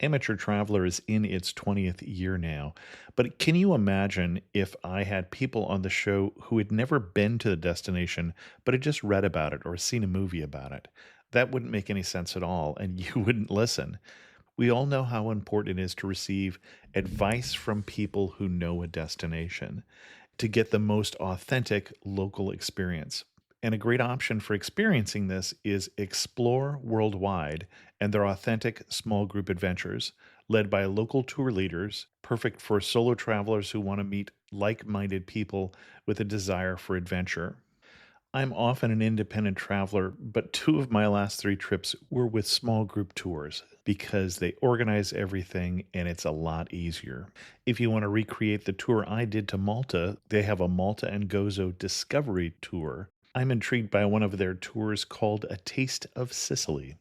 Amateur Traveler is in its 20th year now, but can you imagine if I had people on the show who had never been to the destination, but had just read about it or seen a movie about it? That wouldn't make any sense at all, and you wouldn't listen. We all know how important it is to receive advice from people who know a destination to get the most authentic local experience. And a great option for experiencing this is Explore Worldwide and their authentic small group adventures, led by local tour leaders, perfect for solo travelers who want to meet like minded people with a desire for adventure. I'm often an independent traveler, but two of my last three trips were with small group tours because they organize everything and it's a lot easier. If you want to recreate the tour I did to Malta, they have a Malta and Gozo Discovery Tour. I'm intrigued by one of their tours called A Taste of Sicily.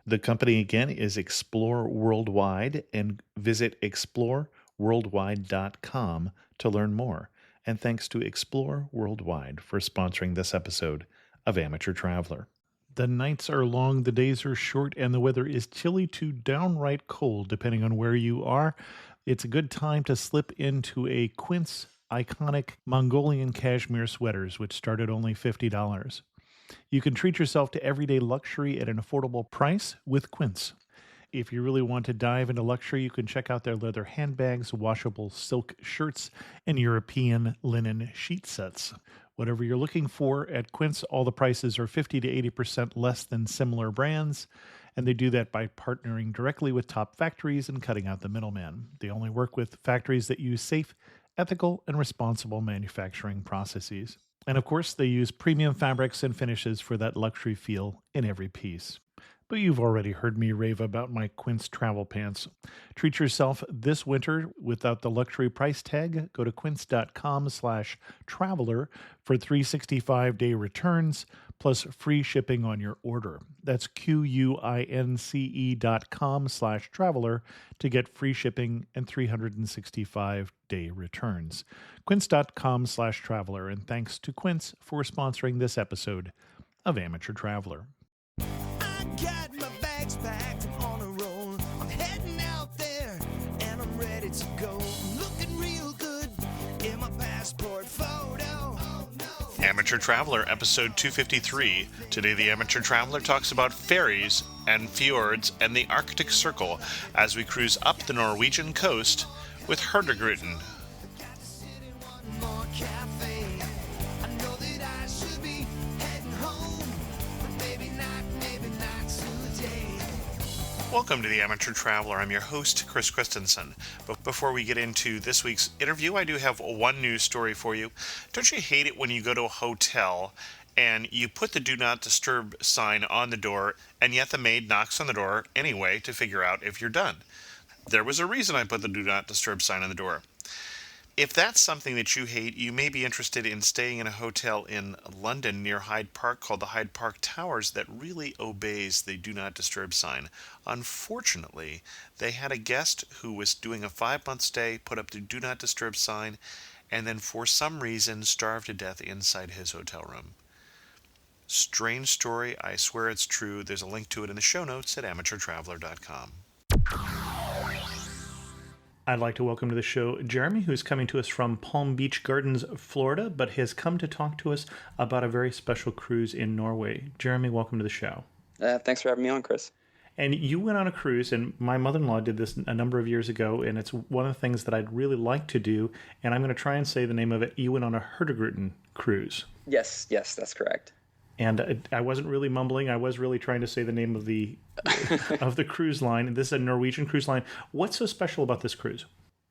The company again is Explore Worldwide and visit exploreworldwide.com to learn more. And thanks to Explore Worldwide for sponsoring this episode of Amateur Traveler. The nights are long, the days are short, and the weather is chilly to downright cold, depending on where you are. It's a good time to slip into a Quince iconic Mongolian cashmere sweaters, which start at only $50. You can treat yourself to everyday luxury at an affordable price with Quince. If you really want to dive into luxury, you can check out their leather handbags, washable silk shirts, and European linen sheet sets. Whatever you're looking for at Quince, all the prices are 50 to 80% less than similar brands, and they do that by partnering directly with top factories and cutting out the middleman. They only work with factories that use safe, ethical, and responsible manufacturing processes. And of course, they use premium fabrics and finishes for that luxury feel in every piece. But you've already heard me rave about my Quince travel pants. Treat yourself this winter without the luxury price tag. Go to quince.com/traveler for 365-day returns plus free shipping on your order. That's QUINCE.com/traveler to get free shipping and 365-day returns. Quince.com/traveler. And thanks to Quince for sponsoring this episode of Amateur Traveler. Got my bags packed, I'm on a roll. I'm heading out there and I'm ready to go. Looking real good in my passport photo. Oh, no. Amateur Traveler, episode 253. Today, the Amateur Traveler talks about ferries and fjords and the Arctic Circle as we cruise up the Norwegian coast with Hurtigruten. Got to sit in one more cafe. I know that I should be heading home, but maybe not today. Welcome to the Amateur Traveler. I'm your host, Chris Christensen. But before we get into this week's interview, I do have one news story for you. Don't you hate it when you go to a hotel and you put the Do Not Disturb sign on the door, and yet the maid knocks on the door anyway to figure out if you're done? There was a reason I put the Do Not Disturb sign on the door. If that's something that you hate, you may be interested in staying in a hotel in London near Hyde Park called the Hyde Park Towers that really obeys the Do Not Disturb sign. Unfortunately, they had a guest who was doing a 5-month stay, put up the Do Not Disturb sign, and then for some reason starved to death inside his hotel room. Strange story. I swear it's true. There's a link to it in the show notes at amateurtraveler.com. I'd like to welcome to the show Jeremy, who's coming to us from Palm Beach Gardens, Florida, but has come to talk to us about a very special cruise in Norway. Jeremy, welcome to the show. Thanks for having me on, Chris. And you went on a cruise, and my mother-in-law did this a number of years ago, and it's one of the things that I'd really like to do, and I'm going to try and say the name of it. You went on a Hurtigruten cruise. Yes, that's correct. And I wasn't really mumbling. I was really trying to say the name of the of the cruise line. This is a Norwegian cruise line. What's so special about this cruise?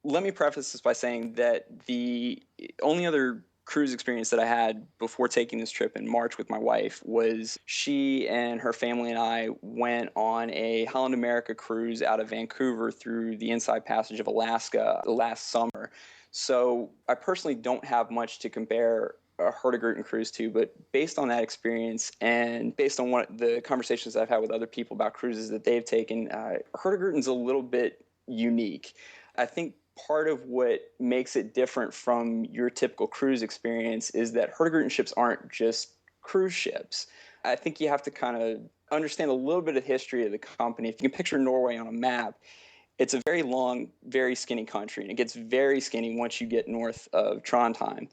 Let me preface this by saying that the only other cruise experience that I had before taking this trip in March with my wife was she and her family and I went on a Holland America cruise out of Vancouver through the Inside Passage of Alaska last summer. So I personally don't have much to compare a Hurtigruten cruise to, but based on that experience and based on what the conversations I've had with other people about cruises that they've taken, Hurtigruten's a little bit unique. I think part of what makes it different from your typical cruise experience is that Hurtigruten ships aren't just cruise ships. I think you have to kind of understand a little bit of history of the company. If you can picture Norway on a map, It's a very long, very skinny country, and it gets very skinny once you get north of Trondheim.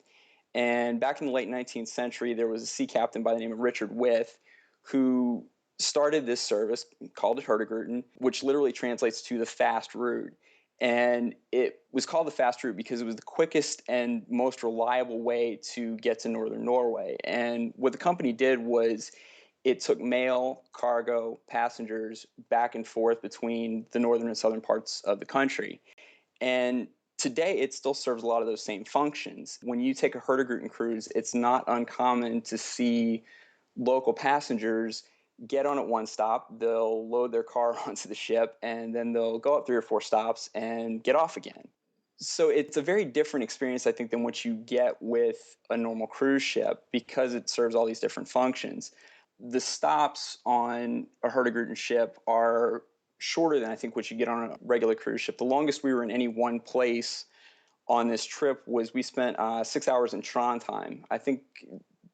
And back in the late 19th century, there was a sea captain by the name of Richard With who started this service called the Hurtigruten, which literally translates to the fast route. And it was called the fast route because it was the quickest and most reliable way to get to northern Norway. And what the company did was it took mail, cargo, passengers back and forth between the northern and southern parts of the country. And today, it still serves a lot of those same functions. When you take a Hurtigruten cruise, it's not uncommon to see local passengers get on at one stop, they'll load their car onto the ship, and then they'll go up 3 or 4 stops and get off again. So it's a very different experience, I think, than what you get with a normal cruise ship because it serves all these different functions. The stops on a Hurtigruten ship are shorter than I think what you get on a regular cruise ship. The longest we were in any one place on this trip was we spent 6 hours in Trondheim. I think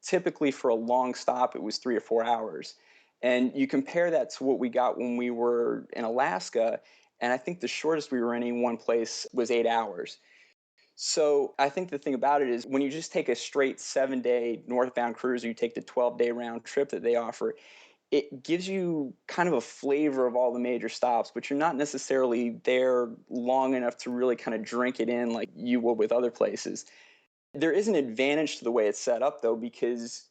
typically for a long stop, it was 3 or 4 hours. And you compare that to what we got when we were in Alaska, and I think the shortest we were in any one place was 8 hours. So I think the thing about it is when you just take a straight 7 day northbound cruise or you take the 12-day round trip that they offer, it gives you kind of a flavor of all the major stops, but you're not necessarily there long enough to really kind of drink it in like you would with other places. There is an advantage to the way it's set up, though, because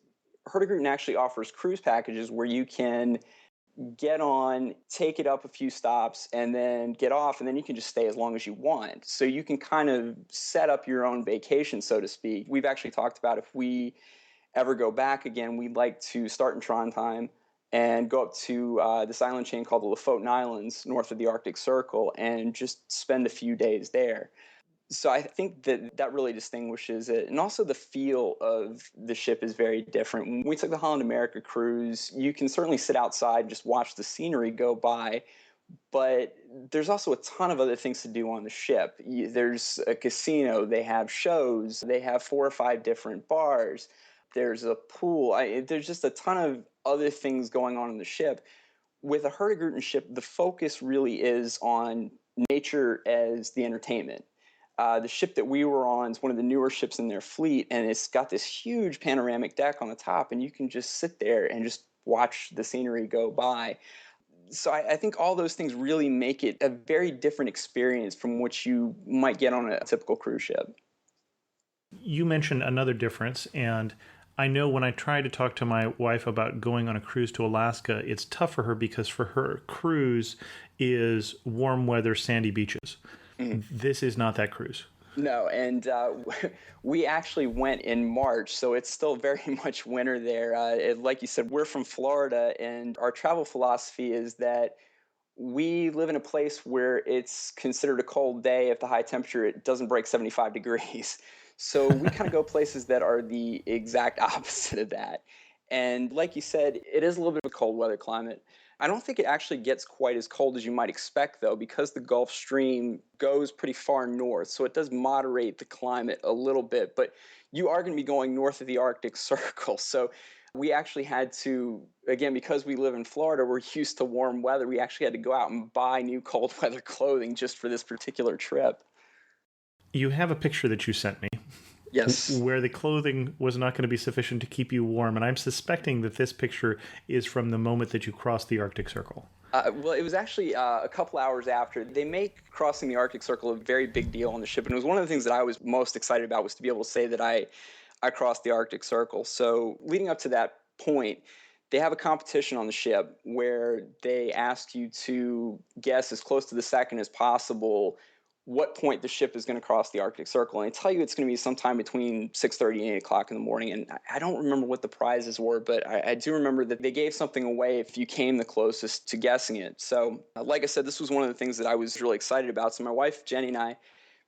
Hurtigruten actually offers cruise packages where you can get on, take it up a few stops, and then get off, and then you can just stay as long as you want. So you can kind of set up your own vacation, so to speak. We've actually talked about if we ever go back again, we'd like to start in Trondheim and go up to this island chain called the Lofoten Islands, north of the Arctic Circle, and just spend a few days there. So I think that that really distinguishes it. And also the feel of the ship is very different. When we took the Holland America cruise, you can certainly sit outside and just watch the scenery go by, but there's also a ton of other things to do on the ship. There's a casino, they have shows, they have 4 or 5 different bars, there's a pool. There's just a ton of other things going on in the ship. With a Hurtigruten ship, the focus really is on nature as the entertainment. The ship that we were on is one of the newer ships in their fleet, and it's got this huge panoramic deck on the top, and you can just sit there and just watch the scenery go by. So I think all those things really make it a very different experience from what you might get on a typical cruise ship. You mentioned another difference, and I know when I try to talk to my wife about going on a cruise to Alaska, it's tough for her because for her, cruise is warm weather, sandy beaches. Mhm. This is not that cruise. No, and we actually went in March, so it's still very much winter there. Like you said, we're from Florida, and our travel philosophy is that we live in a place where it's considered a cold day if the high temperature it doesn't break 75 degrees. So we kind of go places that are the exact opposite of that. And like you said, it is a little bit of a cold weather climate. I don't think it actually gets quite as cold as you might expect, though, because the Gulf Stream goes pretty far north. So it does moderate the climate a little bit. But you are going to be going north of the Arctic Circle. So we actually had to, again, because we live in Florida, we're used to warm weather. We actually had to go out and buy new cold weather clothing just for this particular trip. You have a picture that you sent me Yes. where the clothing was not going to be sufficient to keep you warm, and I'm suspecting that this picture is from the moment that you crossed the Arctic Circle. Well, it was actually a couple hours after. They make crossing the Arctic Circle a very big deal on the ship, and it was one of the things that I was most excited about was to be able to say that I crossed the Arctic Circle. So leading up to that point, they have a competition on the ship where they ask you to guess as close to the second as possible what point the ship is going to cross the Arctic Circle. And I tell you it's going to be sometime between 6:30 and 8 o'clock in the morning. And I don't remember what the prizes were, but I do remember that they gave something away if you came the closest to guessing it. So like I said, this was one of the things that I was really excited about. So my wife, Jenny, and I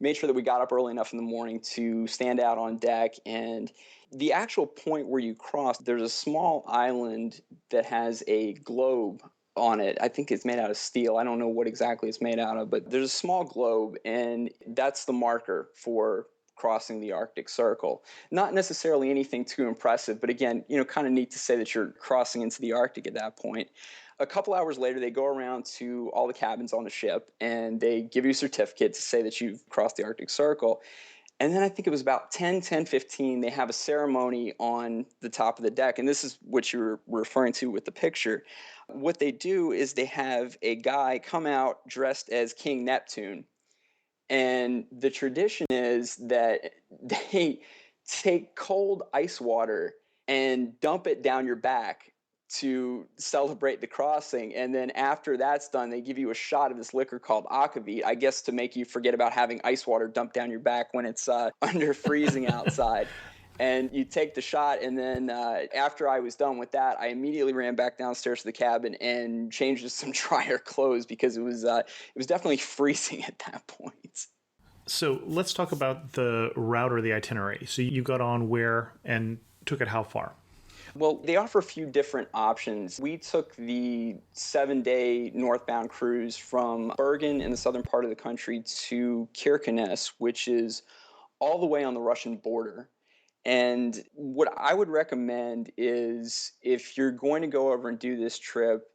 made sure that we got up early enough in the morning to stand out on deck. And the actual point where you cross, there's a small island that has a globe on it. I think it's made out of steel. I don't know what exactly it's made out of, but there's a small globe, and that's the marker for crossing the Arctic Circle. Not necessarily anything too impressive, but again, kind of neat to say that you're crossing into the Arctic at that point. A couple hours later, they go around to all the cabins on the ship and they give you a certificate to say that you've crossed the Arctic Circle. And then I think it was about 10:15, they have a ceremony on the top of the deck. And this is what you were referring to with the picture. What they do is they have a guy come out dressed as King Neptune. And the tradition is that they take cold ice water and dump it down your back to celebrate the crossing. And then after that's done, they give you a shot of this liquor called akavit, I guess to make you forget about having ice water dumped down your back when it's under freezing outside. And you take the shot, and then after I was done with that, I immediately ran back downstairs to the cabin and changed to some drier clothes because it was definitely freezing at that point. So let's talk about the route or the itinerary. So you got on where and took it how far? Well, they offer a few different options. We took the 7-day northbound cruise from Bergen in the southern part of the country to Kirkenes, which is all the way on the Russian border. And what I would recommend is if you're going to go over and do this trip,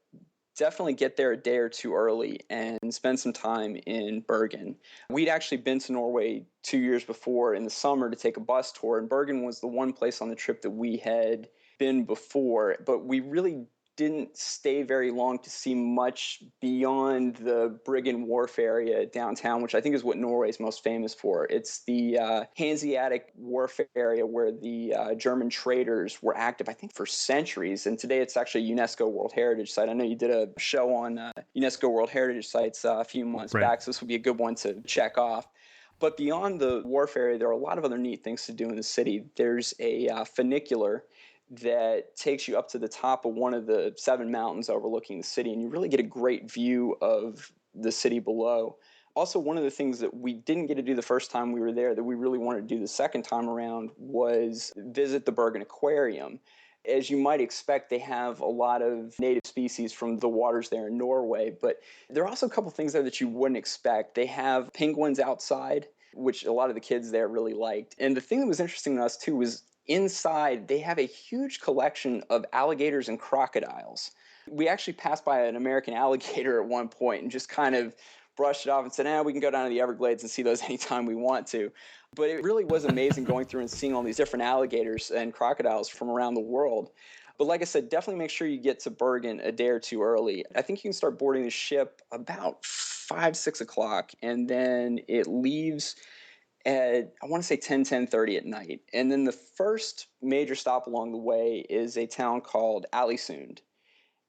definitely get there a day or two early and spend some time in Bergen. We'd actually been to Norway 2 years before in the summer to take a bus tour, and Bergen was the one place on the trip that we had been before, but we really didn't stay very long to see much beyond the Briggen Wharf area downtown, which I think is what Norway is most famous for. It's the Hanseatic Wharf area where the German traders were active, I think, for centuries. And today it's actually a UNESCO World Heritage Site. I know you did a show on UNESCO World Heritage Sites a few months back, so this would be a good one to check off. But beyond the wharf area, there are a lot of other neat things to do in the city. There's a funicular that takes you up to the top of one of the 7 mountains overlooking the city, and you really get a great view of the city below. Also, one of the things that we didn't get to do the first time we were there that we really wanted to do the second time around was visit the Bergen Aquarium. As you might expect, they have a lot of native species from the waters there in Norway, but there are also a couple things there that you wouldn't expect. They have penguins outside, which a lot of the kids there really liked. And the thing that was interesting to us, too, was inside, they have a huge collection of alligators and crocodiles. We actually passed by an American alligator at one point and just kind of brushed it off and said, we can go down to the Everglades and see those anytime we want to. But it really was amazing going through and seeing all these different alligators and crocodiles from around the world. But like I said, definitely make sure you get to Bergen a day or two early. I think you can start boarding the ship about 5, 6 o'clock, and then it leaves at, I want to say 10:30 at night. And then the first major stop along the way is a town called Ålesund.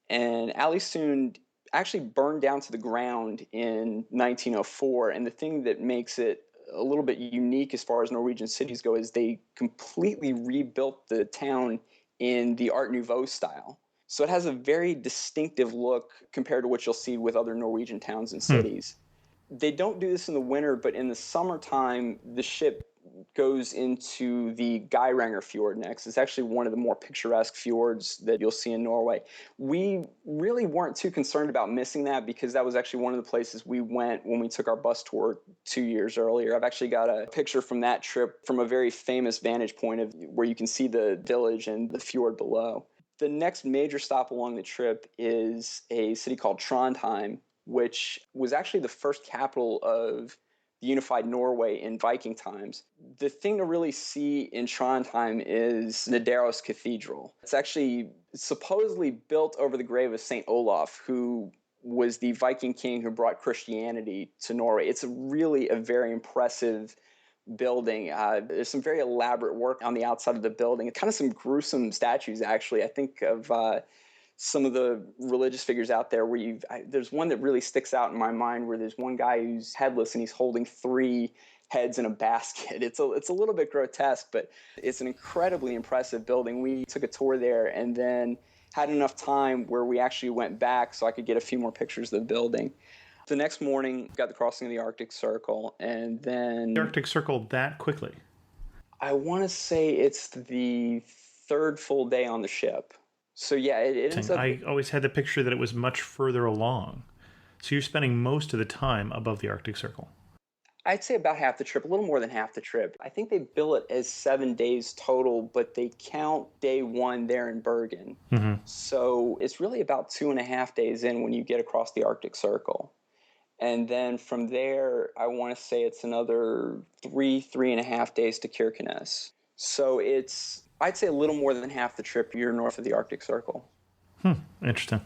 And Ålesund actually burned down to the ground in 1904. And the thing that makes it a little bit unique as far as Norwegian cities go is they completely rebuilt the town in the Art Nouveau style. So it has a very distinctive look compared to what you'll see with other Norwegian towns and cities. They don't do this in the winter, but in the summertime, the ship goes into the Geiranger Fjord next. It's actually one of the more picturesque fjords that you'll see in Norway. We really weren't too concerned about missing that because that was actually one of the places we went when we took our bus tour 2 years earlier. I've actually got a picture from that trip from a very famous vantage point of where you can see the village and the fjord below. The next major stop along the trip is a city called Trondheim, which was actually the first capital of the unified Norway in Viking times. The thing to really see in Trondheim is Nidaros Cathedral. It's actually supposedly built over the grave of St. Olaf, who was the Viking king who brought Christianity to Norway. It's really a very impressive building. There's some very elaborate work on the outside of the building. Kind of some gruesome statues, actually. I think of some of the religious figures out there where there's one that really sticks out in my mind where there's one guy who's headless and he's holding 3 heads in a basket. It's a little bit grotesque, but it's an incredibly impressive building. We took a tour there and then had enough time where we actually went back so I could get a few more pictures of the building. The next morning, got the crossing of the Arctic Circle, and then... The Arctic Circle that quickly? I want to say it's the 3rd full day on the ship. So yeah, it ends up... I always had the picture that it was much further along. So you're spending most of the time above the Arctic Circle. I'd say about half the trip, a little more than half the trip. I think they bill it as 7 days total, but they count day one there in Bergen. Hmm. So it's really about 2.5 days in when you get across the Arctic Circle. And then from there, I want to say it's another 3.5 days to Kirkenes. So I'd say a little more than half the trip you're north of the Arctic Circle. Interesting.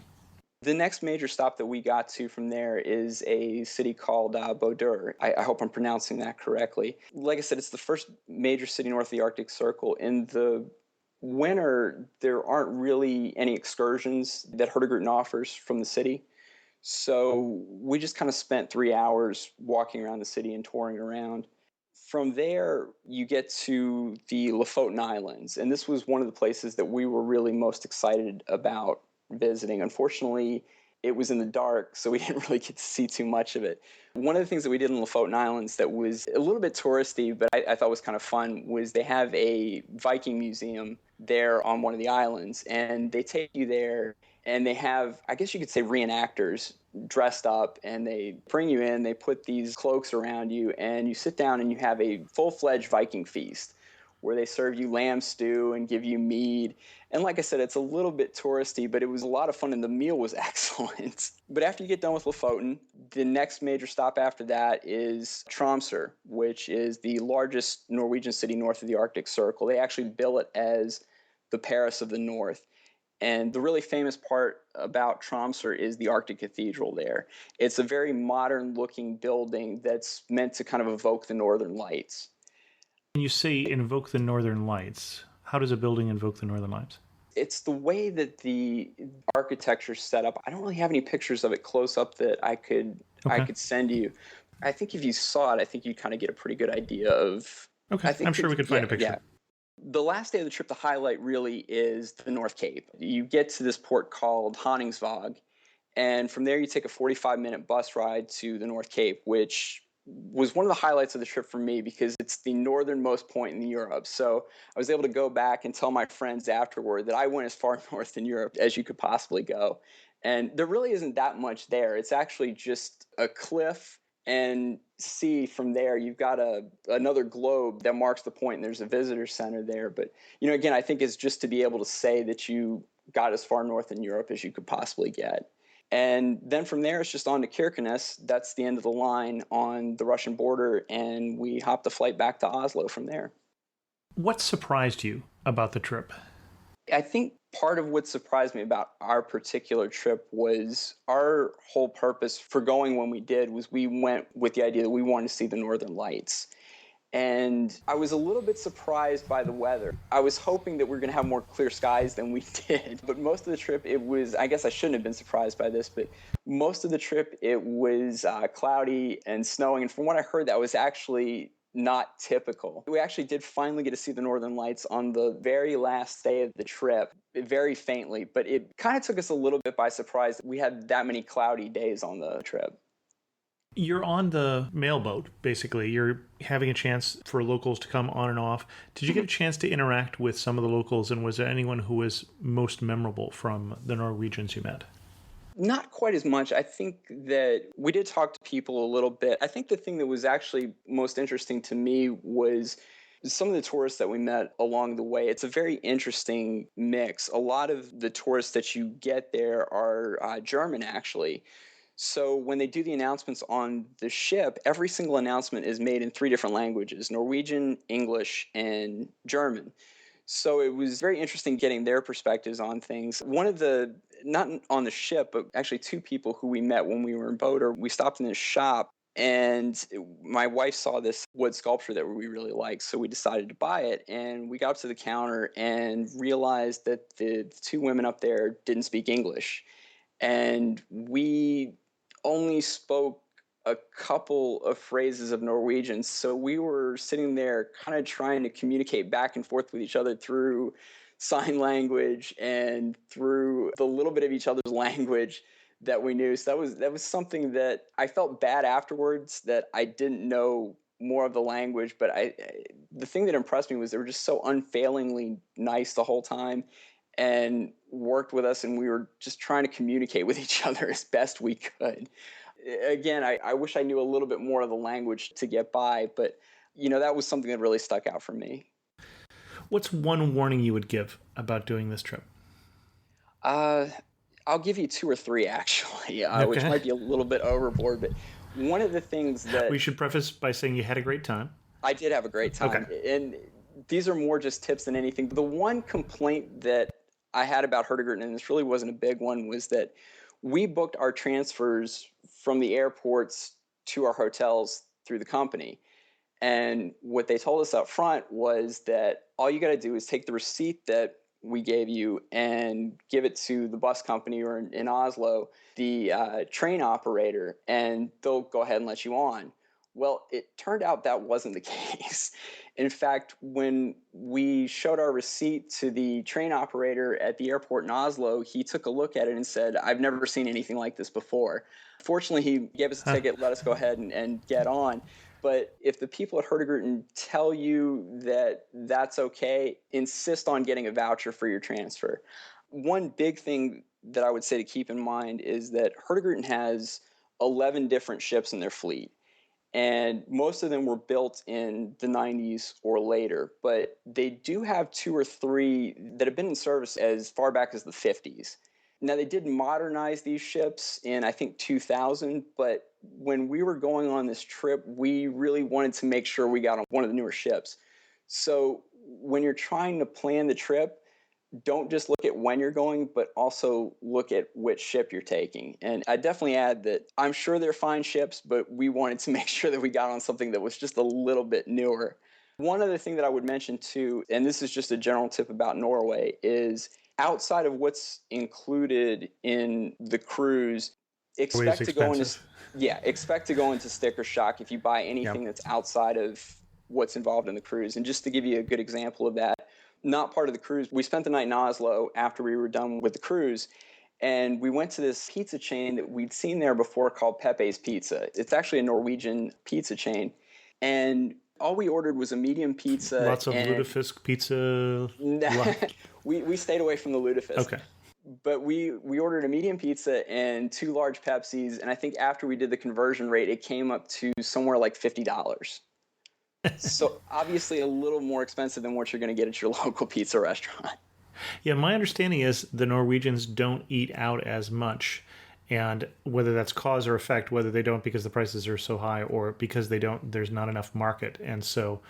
The next major stop that we got to from there is a city called Bodur. I hope I'm pronouncing that correctly. Like I said, it's the first major city north of the Arctic Circle. In the winter, there aren't really any excursions that Hurtigruten offers from the city. So we just kind of spent 3 hours walking around the city and touring around. From there, you get to the Lofoten Islands, and this was one of the places that we were really most excited about visiting. Unfortunately, it was in the dark, so we didn't really get to see too much of it. One of the things that we did in Lofoten Islands that was a little bit touristy, but I thought was kind of fun, was they have a Viking museum there on one of the islands, and they take you there, and they have, I guess you could say, reenactors dressed up, and they bring you in, they put these cloaks around you, and you sit down and you have a full-fledged Viking feast where they serve you lamb stew and give you mead. And like I said, it's a little bit touristy, but it was a lot of fun and the meal was excellent. But after you get done with Lofoten, the next major stop after that is Tromsø, which is the largest Norwegian city north of the Arctic Circle. They actually bill it as the Paris of the North. And the really famous part about Tromsø is the Arctic Cathedral there. It's a very modern looking building that's meant to kind of evoke the Northern Lights. When you say invoke the Northern Lights, how does a building invoke the Northern Lights? It's the way that the architecture's set up. I don't really have any pictures of it close up that I Okay. could send you. I think if you saw it, I think you'd kind of get a pretty good idea of. Okay. I think I'm sure we could find a picture. Yeah. The last day of the trip, the highlight really is the North Cape. You get to this port called Honningsvåg, and from there you take a 45-minute bus ride to the North Cape, which was one of the highlights of the trip for me because it's the northernmost point in Europe. So I was able to go back and tell my friends afterward that I went as far north in Europe as you could possibly go. And there really isn't that much there. It's actually just a cliff and sea. From there you've got another globe that marks the point, and there's a visitor center there. But again, I think it's just to be able to say that you got as far north in Europe as you could possibly get. And then from there, it's just on to Kirkenes. That's the end of the line on the Russian border, and we hopped the flight back to Oslo from there. What surprised you about the trip? I think part of what surprised me about our particular trip was our whole purpose for going when we did was we went with the idea that we wanted to see the Northern Lights. And I was a little bit surprised by the weather. I was hoping that we were going to have more clear skies than we did. But most of the trip, it was, I guess I shouldn't have been surprised by this, but most of the trip, it was cloudy and snowing. And from what I heard, that was actually not typical. We actually did finally get to see the Northern Lights on the very last day of the trip, very faintly. But it kind of took us a little bit by surprise. We had that many cloudy days on the trip. You're on the mailboat, basically. You're having a chance for locals to come on and off. Did you get a chance to interact with some of the locals, and was there anyone who was most memorable from the Norwegians you met? Not quite as much. I think that we did talk to people a little bit. I think the thing that was actually most interesting to me was some of the tourists that we met along the way. It's a very interesting mix. A lot of the tourists that you get there are German, actually. So when they do the announcements on the ship, every single announcement is made in 3 different languages: Norwegian, English, and German. So it was very interesting getting their perspectives on things. One of the, not on the ship, but actually 2 people who we met when we were in Boulder, we stopped in this shop, and my wife saw this wood sculpture that we really liked, so we decided to buy it. And we got up to the counter and realized that the 2 women up there didn't speak English. And we only spoke a couple of phrases of Norwegian. So we were sitting there kind of trying to communicate back and forth with each other through sign language and through the little bit of each other's language that we knew. So that was something that I felt bad afterwards that I didn't know more of the language. But the thing that impressed me was they were just so unfailingly nice the whole time and worked with us, and we were just trying to communicate with each other as best we could. Again, I wish I knew a little bit more of the language to get by, but that was something that really stuck out for me. What's one warning you would give about doing this trip? I'll give you two or three actually, which Okay. might be a little bit overboard, but one of the things that We should preface by saying you had a great time. I did have a great Okay. time, and these are more just tips than anything. The one complaint that I had about Hurtigruten, and this really wasn't a big one, was that we booked our transfers from the airports to our hotels through the company. And what they told us up front was that all you got to do is take the receipt that we gave you and give it to the bus company, or in Oslo, the train operator, and they'll go ahead and let you on. Well, it turned out that wasn't the case. In fact, when we showed our receipt to the train operator at the airport in Oslo, he took a look at it and said, "I've never seen anything like this before." Fortunately, he gave us a ticket, let us go ahead and get on. But if the people at Hurtigruten tell you that that's okay, insist on getting a voucher for your transfer. One big thing that I would say to keep in mind is that Hurtigruten has 11 different ships in their fleet. And most of them were built in the 90s or later, but they do have two or three that have been in service as far back as the 50s. Now, they did modernize these ships in, I think, 2000, but when we were going on this trip, we really wanted to make sure we got on one of the newer ships. So when you're trying to plan the trip, don't just look at when you're going, but also look at which ship you're taking. And I definitely add that I'm sure they're fine ships, but we wanted to make sure that we got on something that was just a little bit newer. One other thing that I would mention too, and this is just a general tip about Norway, is outside of what's included in the cruise, Always expect to go into expensive. expect to go into sticker shock if you buy anything Yep. that's outside of what's involved in the cruise. And just to give you a good example of that, not part of the cruise, we spent the night in Oslo after we were done with the cruise, and we went to this pizza chain that we'd seen there before called Pepe's Pizza. It's actually a Norwegian pizza chain, and all we ordered was a medium pizza. Lots of And lutefisk pizza. Like, we stayed away from the lutefisk. okay. But we ordered a medium pizza and two large Pepsis, and I think after we did the conversion rate, it came up to somewhere like $50. So obviously a little more expensive than what you're going to get at your local pizza restaurant. Yeah, my understanding is the Norwegians don't eat out as much. And whether that's cause or effect, whether they don't because the prices are so high or because they don't, there's not enough market. And so,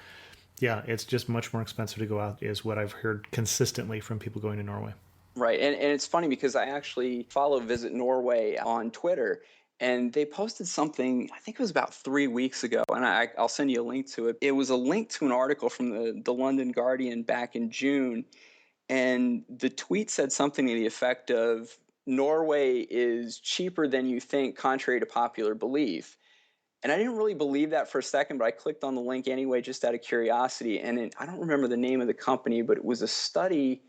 yeah, it's just much more expensive to go out, is what I've heard consistently from people going to Norway. Right. And it's funny because I actually follow Visit Norway on Twitter, and they posted something, I think it was about 3 weeks ago, and I'll send you a link to it. It was a link to an article from the London Guardian back in June. And the tweet said something to the effect of, Norway is cheaper than you think, contrary to popular belief. And I didn't really believe that for a second, but I clicked on the link anyway, just out of curiosity. And I don't remember the name of the company, but it was a study.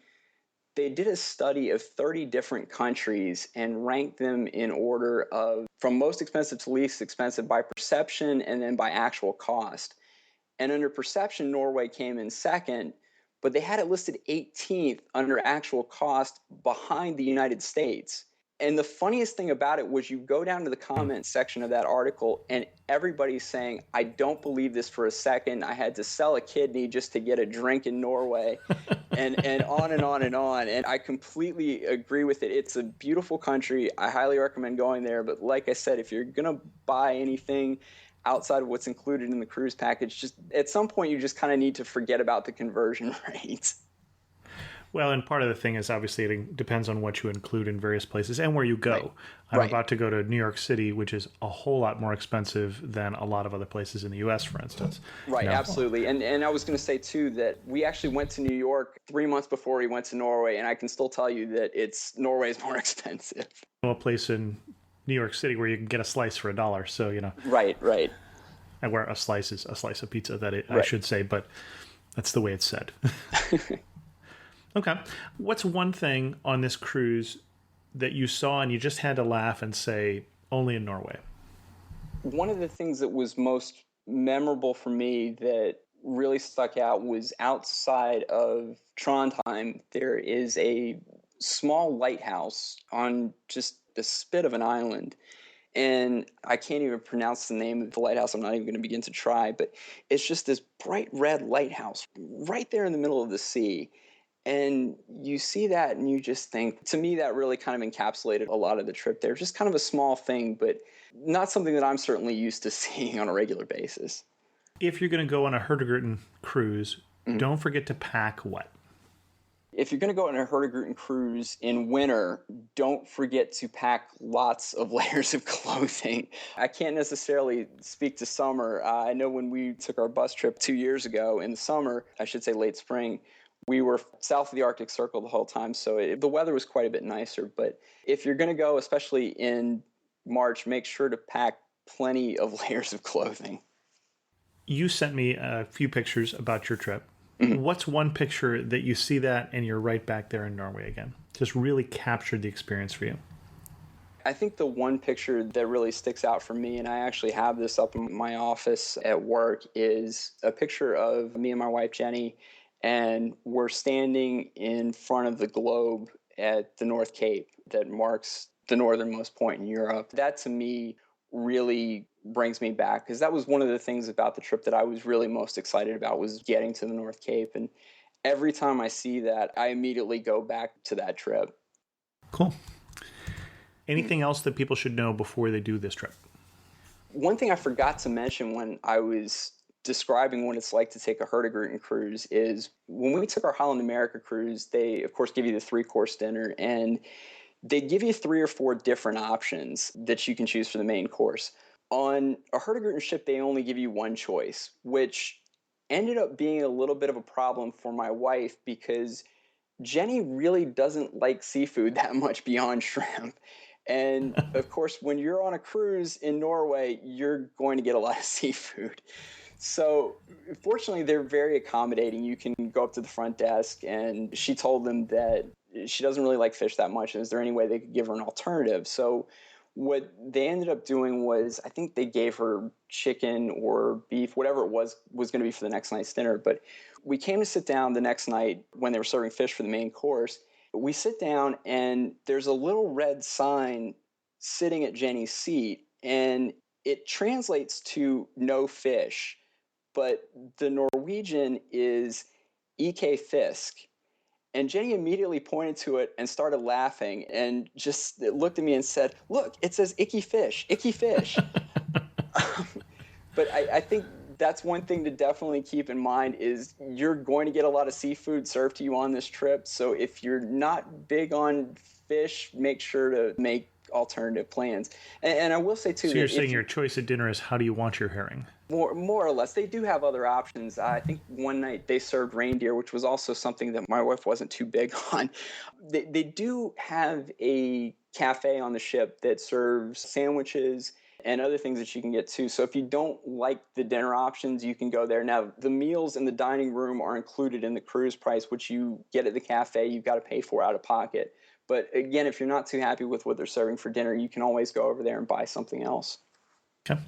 They did a study of 30 different countries and ranked them in order of from most expensive to least expensive by perception and then by actual cost. And under perception, Norway came in second, but they had it listed 18th under actual cost behind the United States. And the funniest thing about it was you go down to the comment section of that article and everybody's saying, I don't believe this for a second. I had to sell a kidney just to get a drink in Norway, and on and on and on. And I completely agree with it. It's a beautiful country. I highly recommend going there. But like I said, if you're going to buy anything outside of what's included in the cruise package, just at some point you just kind of need to forget about the conversion rate. Well, and part of the thing is obviously it depends on what you include in various places and where you go. Right. I'm Right. about to go to New York City, which is a whole lot more expensive than a lot of other places in the U.S., for instance. Right, You know? absolutely. And I was going to say, too, that we actually went to New York 3 months before we went to Norway, and I can still tell you that Norway is more expensive. A place in New York City where you can get a slice for $1. So, you know, Right, right. and where a slice is a slice of pizza, I Right. should say, but that's the way it's said. Okay. What's one thing on this cruise that you saw and you just had to laugh and say, only in Norway? One of the things that was most memorable for me that really stuck out was outside of Trondheim, there is a small lighthouse on just the spit of an island. And I can't even pronounce the name of the lighthouse. I'm not even going to begin to try, but it's just this bright red lighthouse right there in the middle of the sea. And you see that and you just think, to me, that really kind of encapsulated a lot of the trip there. Just kind of a small thing, but not something that I'm certainly used to seeing on a regular basis. If you're going to go on a Hurtigruten cruise, don't forget to pack what? If you're going to go on a Hurtigruten cruise in winter, don't forget to pack lots of layers of clothing. I can't necessarily speak to summer. I know when we took our bus trip 2 years ago in the summer, I should say late spring, we were south of the Arctic Circle the whole time, so the weather was quite a bit nicer. But if you're going to go, especially in March, make sure to pack plenty of layers of clothing. You sent me a few pictures about your trip. What's one picture that you see that and you're right back there in Norway again? Just really captured the experience for you. I think the one picture that really sticks out for me, and I actually have this up in my office at work, is a picture of me and my wife, Jenny, and we're standing in front of the globe at the North Cape that marks the northernmost point in Europe. That, to me, really brings me back, because that was one of the things about the trip that I was really most excited about, was getting to the North Cape. And every time I see that, I immediately go back to that trip. Cool. Anything else that people should know before they do this trip? One thing I forgot to mention when I was describing what it's like to take a Hurtigruten cruise is when we took our Holland America cruise, they, of course, give you the 3-course dinner, and they give you 3 or 4 different options that you can choose for the main course. On a Hurtigruten ship, they only give you one choice, which ended up being a little bit of a problem for my wife, because Jenny really doesn't like seafood that much beyond shrimp. And of course, when you're on a cruise in Norway, you're going to get a lot of seafood. So fortunately, they're very accommodating. You can go up to the front desk, and she told them that she doesn't really like fish that much, and is there any way they could give her an alternative? So what they ended up doing was, I think they gave her chicken or beef, whatever it was going to be for the next night's dinner. But we came to sit down the next night when they were serving fish for the main course. We sit down, and there's a little red sign sitting at Jenny's seat, and it translates to no fish, but the Norwegian is Ikke fisk. And Jenny immediately pointed to it and started laughing, and just looked at me and said, "Look, it says icky fish, icky fish." But I think that's one thing to definitely keep in mind, is you're going to get a lot of seafood served to you on this trip. So if you're not big on fish, make sure to make alternative plans. And I will say, too, so you're saying your choice at dinner is how do you want your herring? More or less. They do have other options. I think one night they served reindeer, which was also something that my wife wasn't too big on. They do have a cafe on the ship that serves sandwiches and other things that you can get too. So if you don't like the dinner options, you can go there. Now, the meals in the dining room are included in the cruise price, which you get at the cafe. You've got to pay for out of pocket. But again, if you're not too happy with what they're serving for dinner, you can always go over there and buy something else. Okay.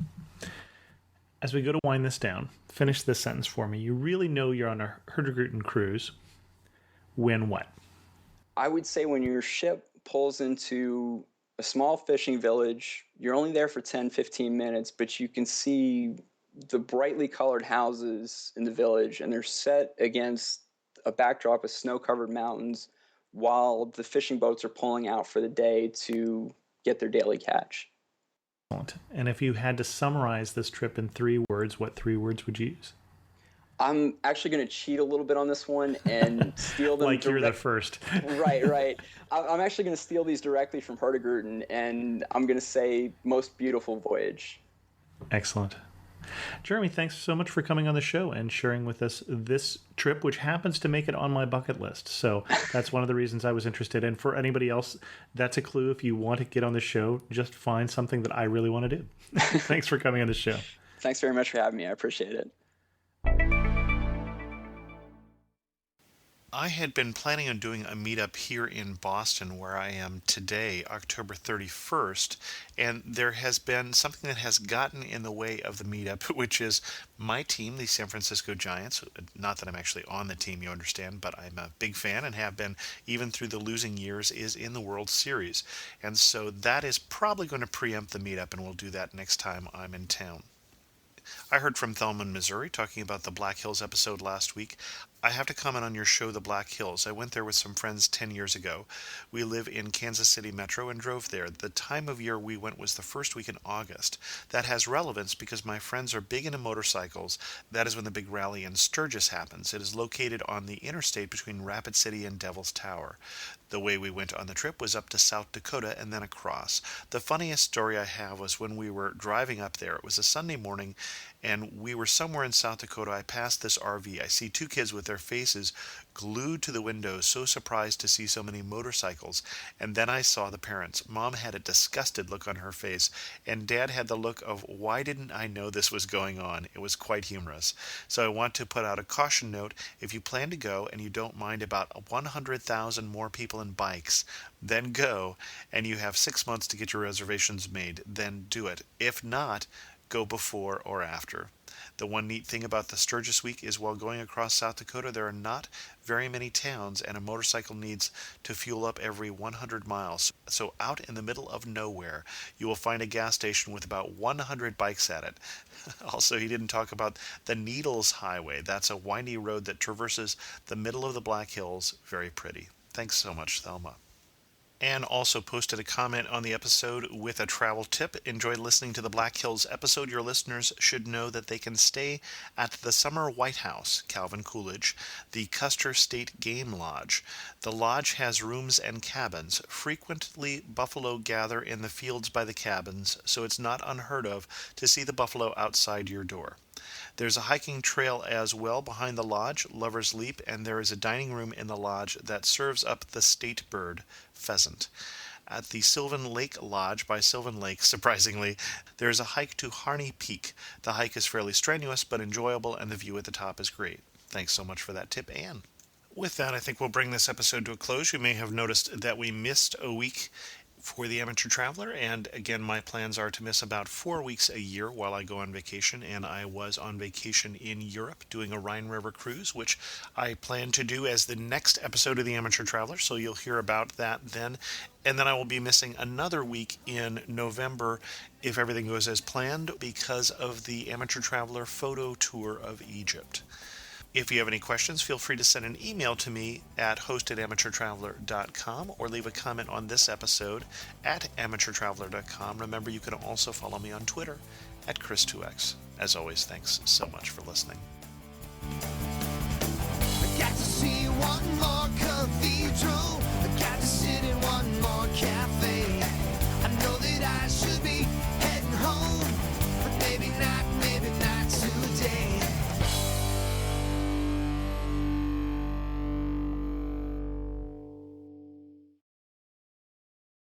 As we go to wind this down, finish this sentence for me. You really know you're on a Hurtigruten cruise when what? I would say when your ship pulls into a small fishing village, you're only there for 10, 15 minutes, but you can see the brightly colored houses in the village, and they're set against a backdrop of snow-covered mountains while the fishing boats are pulling out for the day to get their daily catch. And if you had to summarize this trip in 3 words, what 3 words would you use? I'm actually going to cheat a little bit on this one and steal them. Like you're the first. Right. I'm actually going to steal these directly from Hurtigruten, and I'm going to say most beautiful voyage. Excellent. Jeremy, thanks so much for coming on the show and sharing with us this trip, which happens to make it on my bucket list. So that's one of the reasons I was interested. And for anybody else, that's a clue. If you want to get on the show, just find something that I really want to do. Thanks for coming on the show. Thanks very much for having me. I appreciate it. I had been planning on doing a meetup here in Boston where I am today, October 31st, and there has been something that has gotten in the way of the meetup, which is my team, the San Francisco Giants. Not that I'm actually on the team, you understand, but I'm a big fan and have been even through the losing years, is in the World Series. And so that is probably going to preempt the meetup, and we'll do that next time I'm in town. I heard from Thelma in Missouri talking about the Black Hills episode last week. I have to comment on your show, The Black Hills. I went there with some friends 10 years ago. We live in Kansas City Metro and drove there. The time of year we went was the first week in August. That has relevance because my friends are big into motorcycles. That is when the big rally in Sturgis happens. It is located on the interstate between Rapid City and Devil's Tower. The way we went on the trip was up to South Dakota and then across. The funniest story I have was when we were driving up there. It was a Sunday morning and we were somewhere in South Dakota. I passed this RV. I see two kids with their faces glued to the windows, so surprised to see so many motorcycles. And then I saw the parents. Mom had a disgusted look on her face, and Dad had the look of, why didn't I know this was going on? It was quite humorous. So I want to put out a caution note. If you plan to go and you don't mind about 100,000 more people in bikes, then go, and you have 6 months to get your reservations made, then do it. If not, go before or after. The one neat thing about the Sturgis Week is while going across South Dakota, there are not very many towns, and a motorcycle needs to fuel up every 100 miles. So out in the middle of nowhere, you will find a gas station with about 100 bikes at it. Also, he didn't talk about the Needles Highway. That's a windy road that traverses the middle of the Black Hills. Very pretty. Thanks so much, Thelma. Anne also posted a comment on the episode with a travel tip. Enjoyed listening to the Black Hills episode. Your listeners should know that they can stay at the Summer White House, Calvin Coolidge, the Custer State Game Lodge. The lodge has rooms and cabins. Frequently, buffalo gather in the fields by the cabins, so it's not unheard of to see the buffalo outside your door. There's a hiking trail as well behind the lodge, Lover's Leap, and there is a dining room in the lodge that serves up the state bird, pheasant. At the Sylvan Lake Lodge by Sylvan Lake, surprisingly, there is a hike to Harney Peak. The hike is fairly strenuous but enjoyable, and the view at the top is great. Thanks so much for that tip, Anne. With that, I think we'll bring this episode to a close. You may have noticed that we missed a week for the Amateur Traveler, and again, my plans are to miss about 4 weeks a year while I go on vacation, and I was on vacation in Europe doing a Rhine River cruise, which I plan to do as the next episode of the Amateur Traveler, so you'll hear about that then. And then I will be missing another week in November if everything goes as planned because of the Amateur Traveler photo tour of Egypt. If you have any questions, feel free to send an email to me at host@amateurtraveler.com or leave a comment on this episode at amateurtraveler.com. Remember, you can also follow me on Twitter at Chris2X. As always, thanks so much for listening. I got to see one more.